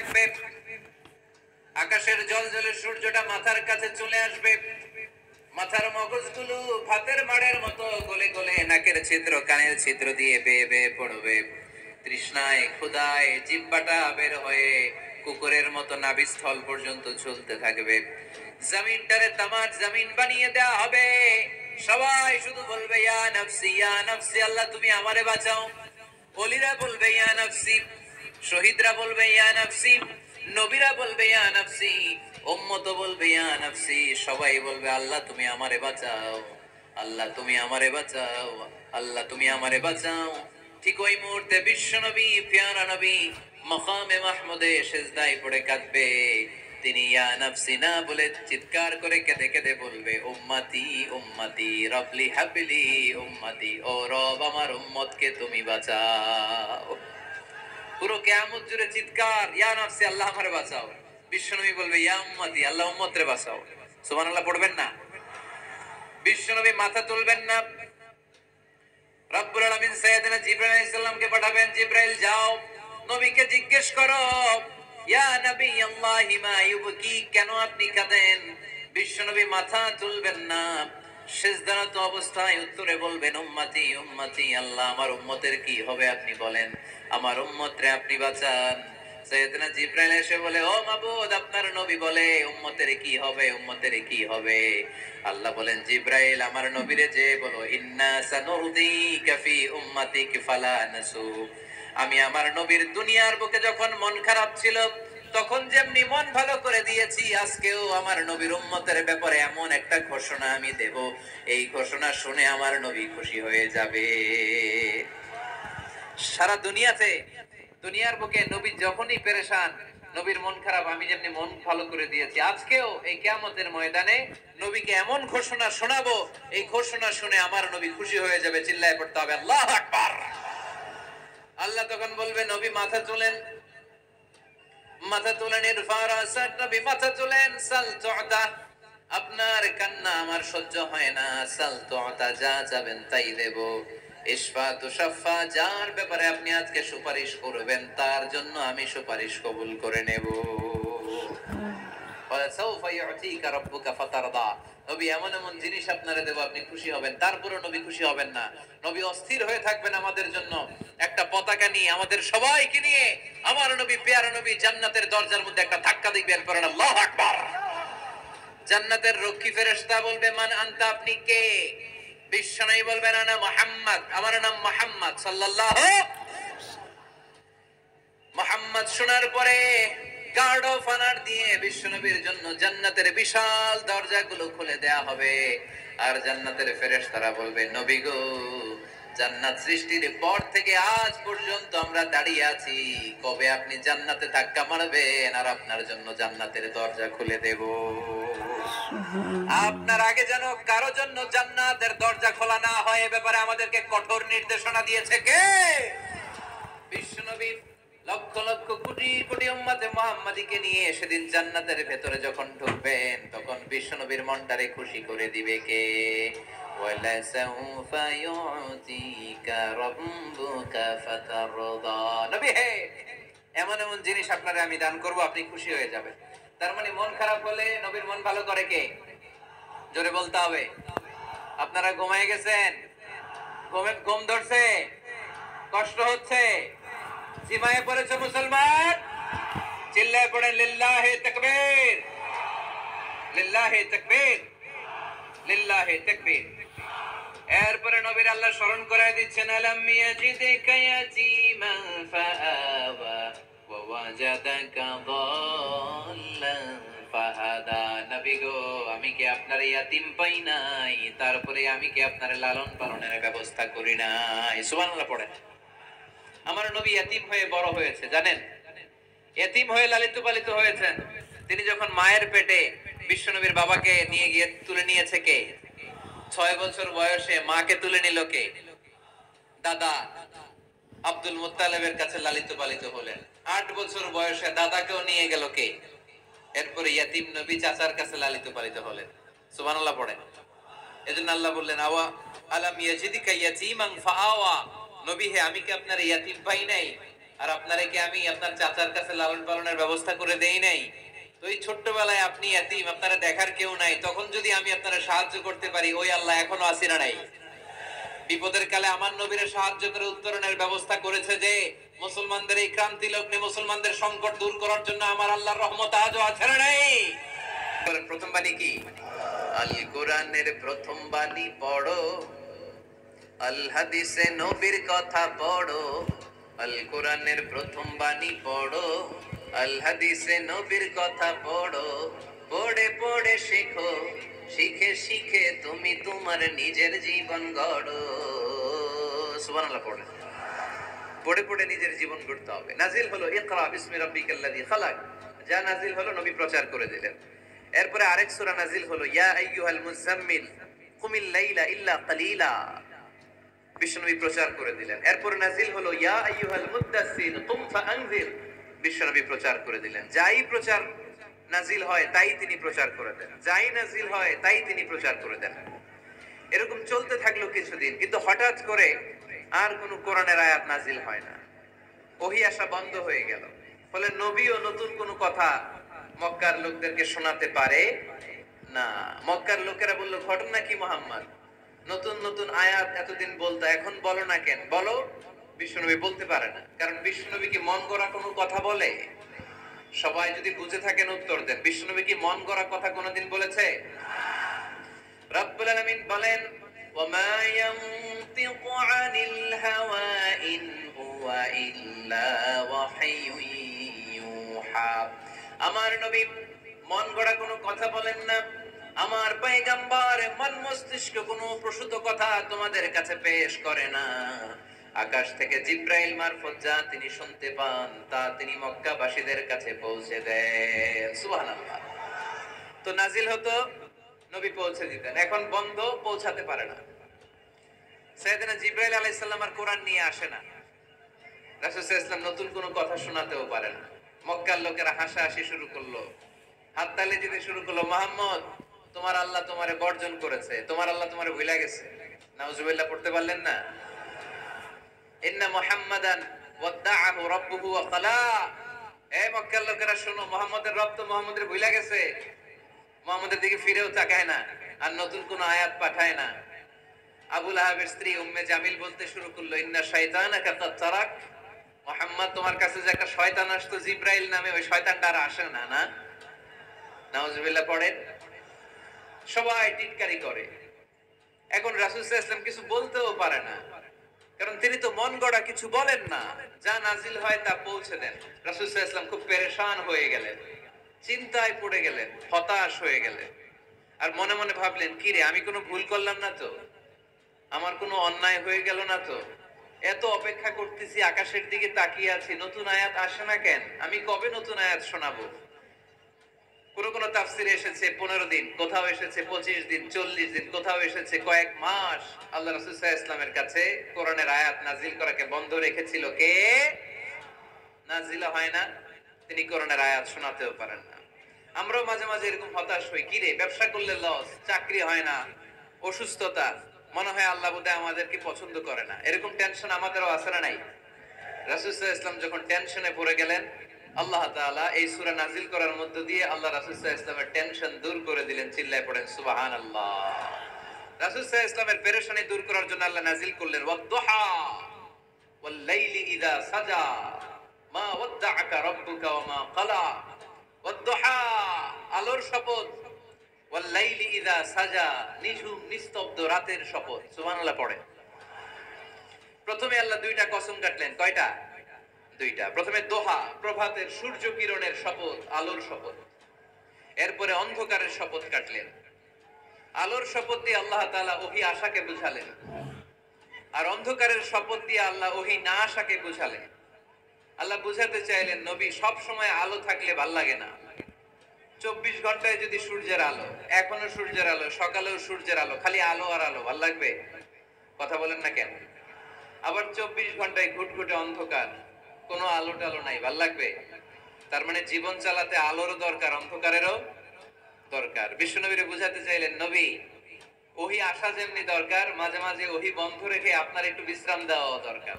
থাকবে, আকাশের জলজলে সূর্যটা মাথার কাছে চলে আসবে, মাথার মগজগুলো ভাতের মাড়ের মতো গলে গলে নাকের ছিদ্র কানের ছিদ্র দিয়ে বেয়ে বেয়ে পড়বে। তৃষ্ণায় ক্ষুধায় জিহ্বাটা বের হয়ে কুকুরের মতো নাভিস্থল পর্যন্ত ঝুলতে থাকবে। জমিনটারে তামার জমিন বানিয়ে দেয়া হবে। সবাই শুধু বলবে ইয়া নফসি ইয়া নফসি, আল্লাহ তুমি আমারে বাঁচাও। ওলিরা বলবে ইয়া নফসি, শহীদরা বলবে ইয়া নফসি, নবীরা বলবে ইয়া নফসি, উম্মত বলবে ইয়া নফসি। সবাই বলবে আল্লাহ তুমি আমারে বাঁচাও, আল্লাহ তুমি আমারে বাঁচাও, আল্লাহ তুমি আমারে বাঁচাও। ঠিক ওই মুহূর্তে বিশ্ব নবী, প্যারা নবী মাকামে মাহমুদে সিজদায় পড়ে কাঁদবে। তিনি ইয়া নফসি না বলে চিৎকার করে কেঁদে কেঁদে বলবে উম্মতি উম্মতি রবলি হাবলি উম্মতি, ও রব আমার উম্মতকে তুমি বাঁচাও। পুরো কিয়ামত জুড়ে চিৎকার ইয়া নফসি, আল্লাহ আমারে বাঁচাও। বিশ্বনবী বলবে ইয়া উম্মতি, আল্লাহ উম্মতরে বাঁচাও। সুবহানাল্লাহ পড়বেন না? বিশ্বনবী মাথা তুলবেন না। রব্বুল আলামিন সাইয়েদনা জিবরাইল আলাইহিস সালামকে পাঠাবেন, জিবরাইল যাও নবীকে জিজ্ঞেস করো ইয়া নবী আল্লাহি মা ইউবকি, কেন আপনি কাঁদেন? বিশ্বনবী মাথা তুলবেন না, সিজদারত অবস্থায় উত্তরে বলবেন উম্মতি উম্মতি, আল্লাহ আমার উম্মতের কি হবে আপনি বলেন, আমার উম্মতরে আপনি বাঁচান। সাইয়েদনা জিবরাইল এসে বলে ও মাবুদ, আপনার নবী বলে উম্মতের কি হবে, উম্মতের কি হবে? আল্লাহ বলেন জিবরাইল আমার নবীরে যে বলো ইন্না সানুরদিকা ফি উম্মাতিক ফালা নাসু। আমি আমার নবীর দুনিয়ার বুকে যখন মন খারাপ ছিল তখন যেমনি মন ভালো করে দিয়েছি, আজকেও আমার নবীর উম্মতের ব্যাপারে এমন একটা ঘোষণা আমি দেব, এই ঘোষণা শুনে আমার নবী খুশি হয়ে যাবে। সারা দুনিয়াতে, দুনিয়ার বুকে নবী যখনই পেরেশান, নবীর মন খারাপ, আমি যেমনি মন ভালো করে দিয়েছি, আজকেও এই কিয়ামতের ময়দানে নবীকে এমন ঘোষণা শোনাবো, এই ঘোষণা শুনে আমার নবী খুশি হয়ে যাবে। চিল্লায় পড়তে হবে আল্লাহু আকবার। আল্লাহ তখন বলবে নবী মাথা তোলেন, মাথা তোলেন, ইরফা রাসাক, নবী মাথা তোলেন, সাল তুআতা, আপনার কান্না আমার সহ্য হয় না, সাল তুআতা, যা চাবেন তাই দেব। ইশফা তুশাফা, যার ব্যাপারে আপনি আজকে সুপারিশ করবেন তার জন্য আমি সুপারিশ কবুল করে নেব। ওয়াসাউফা ইউতিকা রাব্বুকা ফাতারদা, নবী এমন এমন জিনিস আপনারে দেব আপনি খুশি হবেন। তারপরও নবী খুশি হবেন না, নবী অস্থির হয়ে থাকবেন আমাদের জন্য। একটা পতাকা নিয়ে আমাদের সবাইকে নিয়ে আমার নবী, পেয়ারা নবী জান্নাতের দরজার মধ্যে একটা ধাক্কা দিবেন, করেন আল্লাহু আকবার। জান্নাতের রক্ষী ফেরেশতা বলবে মান আনতা, আপনি কে? বিশ্বনবী বলবেন আনা মুহাম্মদ, আমার নাম মুহাম্মদ সাল্লাল্লাহু। মুহাম্মদ শোনার পরে গার্ড অফ অনার দিয়ে বিশ্বনবীর জন্য জান্নাতের বিশাল দরজাগুলো খুলে দেয়া হবে। আর জান্নাতের ফেরেশতারা বলবে নবী গো, জান্নাত সৃষ্টির পর থেকে আজ পর্যন্ত আমরা দাঁড়িয়ে আছি, কবে আপনি জান্নাতে ধাক্কা মারবেন আর আপনার জন্য জান্নাতের দরজা খুলে দেব। আপনার আগে যেন কারো জন্য জান্নাতের দরজা খোলা না হয়, এ ব্যাপারে আমাদেরকে কঠোর নির্দেশনা দিয়েছে কে? বিশ্বনবী লক্ষ লক্ষ কোটি কোটি উম্মতে মুহাম্মাদীকে নিয়ে সেদিন জান্নাতের ভেতরে যখন ঢুকবেন তখন বিশ্বনবীর মনটারে খুশি করে দিবে কে? ওয়ালা সাউফা ইউতিকা রাব্বুকা ফাতারদা, নবী হে এমন এমন জিনিস আপনারে আমি দান করব, আপনি খুশি হয়ে যাবেন। তার মানে মন খারাপ হলে নবীর মন ভালো করে কে? জোরে বলতে হবে। আপনারা ঘুমায় গেছেন, ঘুম ধরছে, কষ্ট হচ্ছে, সীমায় পড়েছে মুসলমান, চিল্লায় পড়ে লিল্লাহে তাকবীর, লিল্লাহে তাকবীর, লিল্লাহে তাকবীর। এরপরে নবীর আল্লাহ স্মরণ করায় দিচ্ছেন আলাম ইয়াজিদিকা ইয়াতীমান ফাআওয়া ওয়া ওয়াজাদাকা দাল্লান ফাহাদা। নবী গো, আমি কি আপনার ইয়াতীম পাই নাই, তারপরে আমি কি আপনার লালন পালনের ব্যবস্থা করি নাই? সুবহানাল্লাহ পড়েন। আমার নবী ইয়াতীম হয়ে বড় হয়েছে, জানেন? ইয়াতীম হয়ে লালিত পালিত হয়েছেন। তিনি যখন মায়ের পেটে, বিশ্বনবীর বাবাকে নিয়ে গিয়ে তুলে নিয়েছে কে? 6 বছর বয়সে মাকে তুলে নিল কে? দাদা আব্দুল মুত্তালিবের কাছে লালিত পালিত হলেন। 8 বছর বয়সে দাদাকেও নিয়ে গেল কে? এরপরে ইয়াতীম নবী চাচার কাছে লালিত পালিত হলেন। সুবহানাল্লাহ পড়েন। এজন্য আল্লাহ বললেন আওয়া আলাম ইয়াজিদিকা ইয়াতীমান ফাআওয়া, নবী হে আমি কি আপনার ইয়াতীম পাই নাই, আর আপনারে কি আমি আপনার চাচার কাছে লালন পালনের ব্যবস্থা করে দেই নাই? তো এই ছোট্টবেলায় আপনি এতিম, আপনারা দেখার কেউ নাই, তখন যদি আমি আপনারা সাহায্য করতে পারি, ওই আল্লাহ এখনো আসিনা নাই? বিপদের কালে আমার নবীর সাহায্য করে উত্তরণের ব্যবস্থা করেছে যে, মুসলমানদের এই ক্রান্তি লগ্নে মুসলমানদের সংকট দূর করার জন্য আমার আল্লাহর রহমত আজও আছে না নাই? প্রথম বাণী কি? আল কোরআনের প্রথম বাণী পড়ো, আল হাদিসে নবীর কথা পড়ো। আল কোরআনের প্রথম বাণী পড়ো, আল হাদিসে নবীর কথা পড়ো। পড়ে পড়ে শেখো, শিখে শিখে তুমি তোমার নিজের জীবন গড়ো। সুবহানাল্লাহ পড়ে পড়ে পড়ে নিজের জীবন গড়তে হবে। নাজিল হলো ইকরা বিসমি রাব্বিকাল্লাযী খালাক, যা নাজিল হলো নবী প্রচার করে দিলেন। এরপরে আরেক সূরা নাজিল হলো ইয়া আইয়ুহাল মুযাম্মিল কুমিল লাইলা ইল্লা কালিলা, বিশ্বনবী প্রচার করে দিলেন। এরপরে নাজিল হলো ইয়া আইয়ুহাল মুদ্দাসসির কুম ফাআনজির, বিশ্বনবী প্রচার করে দিলেন। যাই প্রচার নাজিল হয় তাই তিনি প্রচার করে দেন, যাই নাজিল হয় তাই তিনি প্রচার করে দেন। এরকম চলতে থাকলো কিছুদিন, কিন্তু হঠাৎ করে আর কোন কোরআনের আয়াত নাজিল হয় না, ওহী আসা বন্ধ হয়ে গেল। ফলে নবীও নতুন কোন কথা মক্কার লোকদেরকে শোনাতে পারে না। মক্কার লোকেরা বলল, ঘটনা কি মুহাম্মদ? নতুন নতুন আয়াত এতদিন বলতো, এখন বলো না কেন? বলো। বিশ্বনবী বলতে পারে না, কারণ বিশ্বনবী কি মন গড়া কোনো কথা বলে? সবাই যদি বুঝে থাকেন উত্তর দেন, বিশ্বনবী কি মন গড়া কথা কোনোদিন বলেছে? রব্বুল আলামিন বলেন, ওয়ামা ইয়ানতিকু আনিল হাওয়া ইন হুয়া ইল্লা ওয়াহয়ুন ইউহা। আমার নবী মন গড়া কোনো কথা বলেন না। আমার পয়গম্বর মন মস্তিষ্ক কোনো প্রসূত কথা তোমাদের কাছে পেশ করে না। আকাশ থেকে জিব্রাইল মারফত যা তিনি শুনতে পান তা তিনি মক্কাবাসীদের কাছে পৌঁছে দেন। সুবহানাল্লাহ। তো নাজিল হতো, নবী পৌঁছে দিতেন। এখন বন্ধ, পৌঁছাতে পারে না। সাইয়েদনা জিব্রাইল আলাইহিস সালাম আর কোরআন নিয়ে আসে না। রাসূল সাল্লাল্লাহু আলাইহি ওয়াসাল্লাম নতুন কোনো কথা শোনাতেও পারে না। মক্কার লোকেরা হাসাহাসি শুরু করলো, হাততালি দিতে শুরু করলো। মুহাম্মদ, তোমার আল্লাহ তোমারে বর্জন করেছে, তোমার আল্লাহ তোমারে ভুলে গেছে। নাউজুবিল্লাহ পড়তে পারলেন না? ইন্না মুহাম্মাদান ওয়াদাআহু রাব্বুহু ওয়া খালা। এই মক্কার লোকেরা শোনো, মুহাম্মদের রব তো মুহাম্মদের ভুলে গেছে, মুহাম্মদের দিকে ফিরেও তাকায় না, আর নতুন কোন আয়াত পাঠায় না। আবু লাহাবের স্ত্রী উম্মে জামিল বলতে শুরু করলো, ইন্না শাইতানাকা কাদ তারাক। মুহাম্মদ, তোমার কাছে যে একটা শয়তান আসতো জিব্রাইল নামে, ওই শয়তানটা আর আসে না। না, নাউজুবিল্লাহ পড়েন। সবাই টিটকারি করে। এখন রাসূল সাল্লাল্লাহু আলাইহি ওয়াসাল্লাম কিছু বলতেও পারে না, কারণ তিনি তো মন গড়া কিছু বলেন না। যা নাজিল হয় তা পৌঁছে দেন। রাসূল সাল্লাল্লাহু আলাইহি ওয়াসাল্লাম খুব পেরেশান হয়ে গেলেন, চিন্তায় পড়ে গেলেন, হতাশ হয়ে গেলেন। আর মনে মনে ভাবলেন, কি রে, আমি কোনো ভুল করলাম না তো? আমার কোনো অন্যায় হয়ে গেল না তো? এত অপেক্ষা করতেছি, আকাশের দিকে তাকিয়ে আছি, নতুন আয়াত আসে না কেন? আমি কবে নতুন আয়াত শোনাবো? কোন তাফসিরে এসেছে 15 দিন, কোথাও এসেছে 25 দিন, 40 দিন, কোথাও এসেছে কয়েক মাস। আল্লাহ রাসূল সাল্লাল্লাহু আলাইহি ওয়াসাল্লামের কাছে কোরআনের আয়াত নাজিল করাকে বন্ধ রেখেছিল কে? নাজিল হয় না, তিনি কোরআনের আয়াত শোনাতেও পারেন না। আমরাও মাঝে মাঝে এরকম হতাশ হই, কি রে, ব্যবসা করলে লস, চাকরি হয় না, অসুস্থতা, মনে হয় আল্লাহ বোধহয় আমাদেরকে পছন্দ করে না। এরকম টেনশন আমাদেরও আছে না নাই? রাসূল সাল্লাল্লাহু আলাইহি ওয়াসাল্লাম যখন টেনশনে পড়ে গেলেন, আল্লাহ তাআলা এই সূরা নাজিল করার মধ্য দিয়ে আল্লাহ রাসূল সাল্লাল্লাহু আলাইহি ওয়াসাল্লামের টেনশন দূর করে দিলেন। চিল্লায়ে পড়েন সুবহানাল্লাহ। রাসূল সাল্লাল্লাহু আলাইহি ওয়াসাল্লামের পেরেশানি দূর করার জন্য আল্লাহ নাজিল করলেন, ওয়াদ-দুহা ওয়াল লাইলি ইযা সাজা মা ওয়াদ্দাআকা রাব্বুকা ওয়া মা ক্বালা। ওয়াদ-দুহা, আলোর শপথ, ওয়াল লাইলি ইযা সাজা, নিঝুম নিস্তব্ধ রাতের শপথ। সুবহানাল্লাহ পড়েন। প্রথমে আল্লাহ দুইটা কসম কাটলেন। কয়টা? দুইটা। প্রথমে দোহা, প্রভাতের সূর্য কিরণের শপথ, আলোর শপথ। এরপরে অন্ধকারের শপথ কাটলেন। আলোর শপথ দিয়ে আল্লাহ তাআলা ওহী আশাকে বুঝালেন, আর অন্ধকারের শপথ দিয়ে আল্লাহ ওহী না আশাকে বুঝালেন। আল্লাহ বুঝাতে চাইলেন, নবী, সব সময় আলো থাকলে ভাল লাগে না। 24 ঘন্টায় যদি সূর্যের আলো, এখনো সূর্যের আলো, সকালেও সূর্যের আলো, খালি আলো আর আলো, ভাল লাগবে? কথা বলেন না কেন? আবার 24 ঘন্টায় ঘুটঘুটে অন্ধকার, কোনো আলো টালো নাই, ভাল লাগবে? তার মানে জীবন চালাতে আলোরও দরকার, অন্ধকারেরও দরকার। বিশ্বনবীরে বুঝাতে চাইলেন, নবী, ওহী আসা যেমনি দরকার, মাঝে মাঝে ওহী বন্ধ রেখে আপনার একটু বিশ্রাম দেওয়া দরকার।